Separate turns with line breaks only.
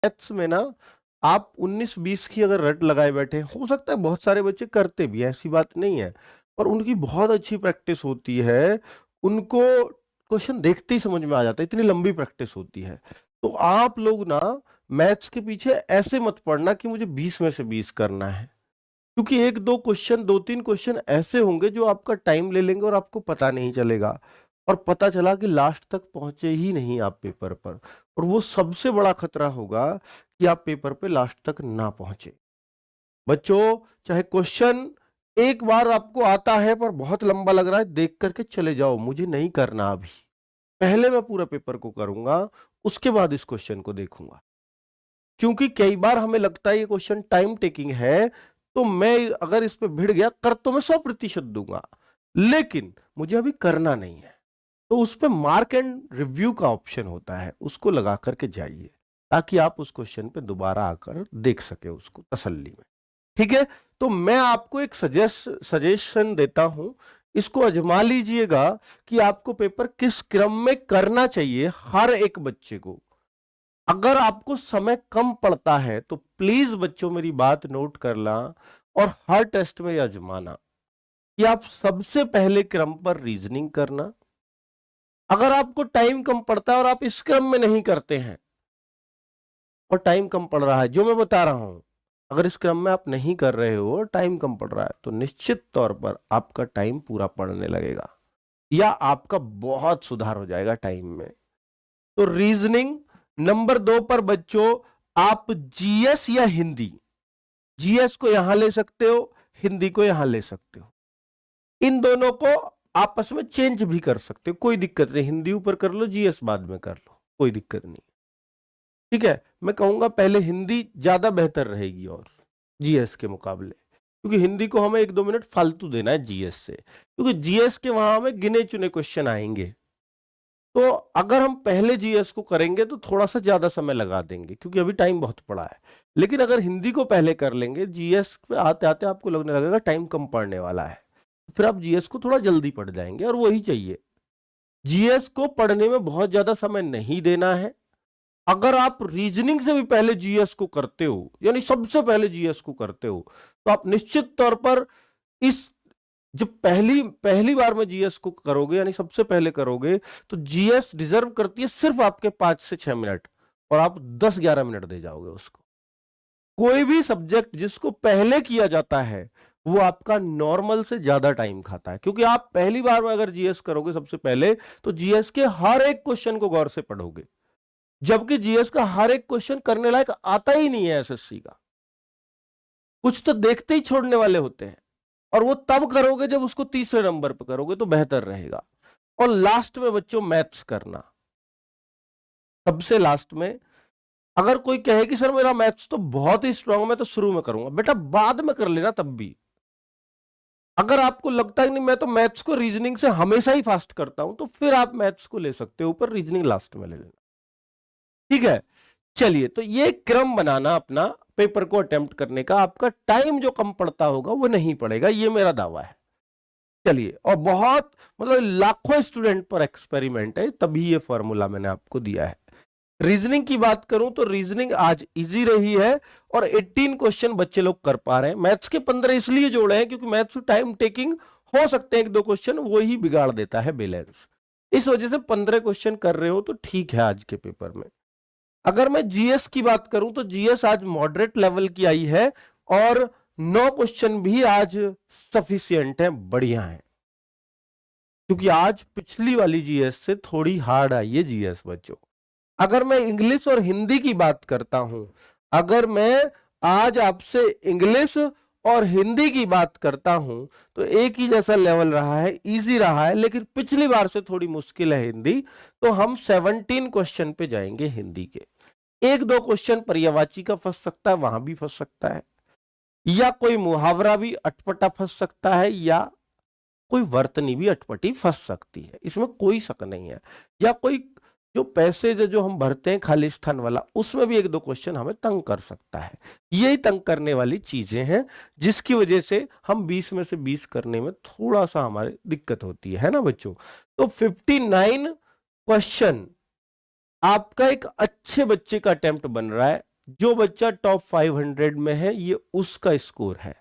Maths में ना आप 19-20 की अगर रट लगाए बैठे, हो सकता है बहुत सारे बच्चे करते भी हैं, ऐसी बात नहीं है, पर उनकी बहुत अच्छी प्रैक्टिस होती है, उनको क्वेश्चन देखते ही समझ में आ जाता है, इतनी लंबी प्रैक्टिस होती है। तो आप लोग ना मैथ्स के पीछे ऐसे मत पड़ना कि मुझे 20 में से 20 करना है, क्योंकि 1-2 क्वेश्चन, 2-3 क्वेश्चन ऐसे होंगे जो आपका टाइम ले लेंगे और आपको पता नहीं चलेगा, और पता चला कि लास्ट तक पहुंचे ही नहीं आप पेपर पर, और वो सबसे बड़ा खतरा होगा कि आप पेपर पे लास्ट तक ना पहुंचे। बच्चों, चाहे क्वेश्चन एक बार आपको आता है पर बहुत लंबा लग रहा है, देख करके चले जाओ, मुझे नहीं करना अभी, पहले मैं पूरा पेपर को करूंगा, उसके बाद इस क्वेश्चन को देखूंगा। क्योंकि कई बार हमें लगता है ये क्वेश्चन टाइम टेकिंग है, तो मैं अगर इस पे भिड़ गया, कर तो मैं 100% दूंगा, लेकिन मुझे अभी करना नहीं है, तो उस पे मार्क एंड रिव्यू का ऑप्शन होता है, उसको लगा करके जाइए, ताकि आप उस क्वेश्चन पे दोबारा आकर देख सके उसको तसल्ली में। ठीक है, तो मैं आपको एक सजेशन देता हूं, इसको आजमा लीजिएगा कि आपको पेपर किस क्रम में करना चाहिए हर एक बच्चे को। अगर आपको समय कम पड़ता है तो प्लीज बच्चों मेरी बात नोट करना, और हर टेस्ट में आजमाना कि आप सबसे पहले क्रम पर रीजनिंग करना। अगर आपको टाइम कम पड़ता है और आप इस क्रम में नहीं करते हैं, और टाइम कम पड़ रहा है, जो मैं बता रहा हूं, अगर इस क्रम में आप नहीं कर रहे हो, टाइम कम पड़ रहा है, तो निश्चित तौर पर आपका टाइम पूरा पड़ने लगेगा, या आपका बहुत सुधार हो जाएगा टाइम में। तो रीजनिंग नंबर 2 पर बच्चों, आप जीएस या हिंदी, जीएस को यहां ले सकते हो, हिंदी को यहां ले सकते हो, इन दोनों को आपस में चेंज भी कर सकते हो, कोई दिक्कत नहीं, हिंदी ऊपर कर लो, जीएस बाद में कर लो, कोई दिक्कत नहीं। ठीक है, मैं कहूंगा पहले हिंदी ज्यादा बेहतर रहेगी और जीएस के मुकाबले, क्योंकि हिंदी को हमें 1-2 मिनट फालतू देना है जीएस से, क्योंकि जीएस के वहां हमें गिने चुने क्वेश्चन आएंगे। तो अगर हम पहले जीएस को करेंगे तो थोड़ा सा ज्यादा समय लगा देंगे, क्योंकि अभी टाइम बहुत पड़ा है, लेकिन अगर हिंदी को पहले कर लेंगे, जीएस पे आते आते आपको लगने लगेगा टाइम कम पड़ने वाला है, फिर आप जीएस को थोड़ा जल्दी पढ़ जाएंगे, और वही चाहिए। जीएस को पढ़ने में बहुत ज्यादा समय नहीं देना है। अगर आप रीजनिंग से भी पहले जीएस को करते हो, यानी सबसे पहले जीएस को करते हो, तो आप निश्चित तौर पर इस, जब पहली पहली बार में जीएस को करोगे, यानी सबसे पहले करोगे, तो जीएस डिजर्व करती है सिर्फ आपके 5 से 6 मिनट, और आप 10-11 मिनट दे जाओगे उसको। कोई भी सब्जेक्ट जिसको पहले किया जाता है, वो आपका नॉर्मल से ज्यादा टाइम खाता है, क्योंकि आप पहली बार में अगर जीएस करोगे सबसे पहले, तो जीएस के हर एक क्वेश्चन को गौर से पढ़ोगे, जबकि जीएस का हर एक क्वेश्चन करने लायक आता ही नहीं है एसएससी का, कुछ तो देखते ही छोड़ने वाले होते हैं, और वो तब करोगे जब उसको तीसरे नंबर पर करोगे तो बेहतर रहेगा। और लास्ट में बच्चों मैथ्स करना, सबसे लास्ट में। अगर कोई कहे कि सर मेरा मैथ्स तो बहुत ही स्ट्रांग है, मैं तो शुरू में करूंगा, बेटा बाद में कर लेना तब भी। अगर आपको लगता है नहीं मैं तो मैथ्स को रीजनिंग से हमेशा ही फास्ट करता हूं, तो फिर आप मैथ्स को ले सकते हो ऊपर, रीजनिंग लास्ट में ले लेना। ठीक है, चलिए, तो ये क्रम बनाना अपना पेपर को अटेम्प्ट करने का, आपका टाइम जो कम पड़ता होगा वो नहीं पड़ेगा, ये मेरा दावा है। चलिए, और बहुत मतलब लाखों स्टूडेंट पर एक्सपेरिमेंट है, तभी ये फॉर्मूला मैंने आपको दिया है। रीजनिंग की बात करूं तो रीजनिंग आज इजी रही है, और 18 क्वेश्चन बच्चे लोग कर पा रहे हैं। मैथ्स के 15 इसलिए जोड़े हैं क्योंकि मैथ्स टाइम टेकिंग हो सकते हैं, 1-2 क्वेश्चन वो ही बिगाड़ देता है बैलेंस, इस वजह से 15 क्वेश्चन कर रहे हो तो ठीक है आज के पेपर में। अगर मैं जीएस की बात करूं तो जीएस आज मॉडरेट लेवल की आई है, और 9 क्वेश्चन भी आज सफिशियंट है, बढ़िया है, क्योंकि आज पिछली वाली जीएस से थोड़ी हार्ड आई है जीएस बच्चों। अगर मैं इंग्लिश और हिंदी की बात करता हूं, अगर मैं आज आपसे इंग्लिश और हिंदी की बात करता हूं, तो एक ही जैसा लेवल रहा है, इजी रहा है, लेकिन पिछली बार से थोड़ी मुश्किल है हिंदी, तो हम 17 क्वेश्चन पे जाएंगे हिंदी के। 1-2 क्वेश्चन पर्यायवाची का फंस सकता है, वहां भी फंस सकता है, या कोई मुहावरा भी अटपटा फंस सकता है, या कोई वर्तनी भी अटपटी फंस सकती है, इसमें कोई शक नहीं है। या कोई जो पैसे जो हम भरते हैं खालिस्तान वाला, उसमें भी 1-2 क्वेश्चन हमें तंग कर सकता है। यही तंग करने वाली चीजें हैं, जिसकी वजह से हम 20 में से 20 करने में थोड़ा सा हमारे दिक्कत होती है ना बच्चों। तो 59 क्वेश्चन आपका एक अच्छे बच्चे का अटेम्प्ट बन रहा है, जो बच्चा टॉप 500 में है ये उसका स्कोर है।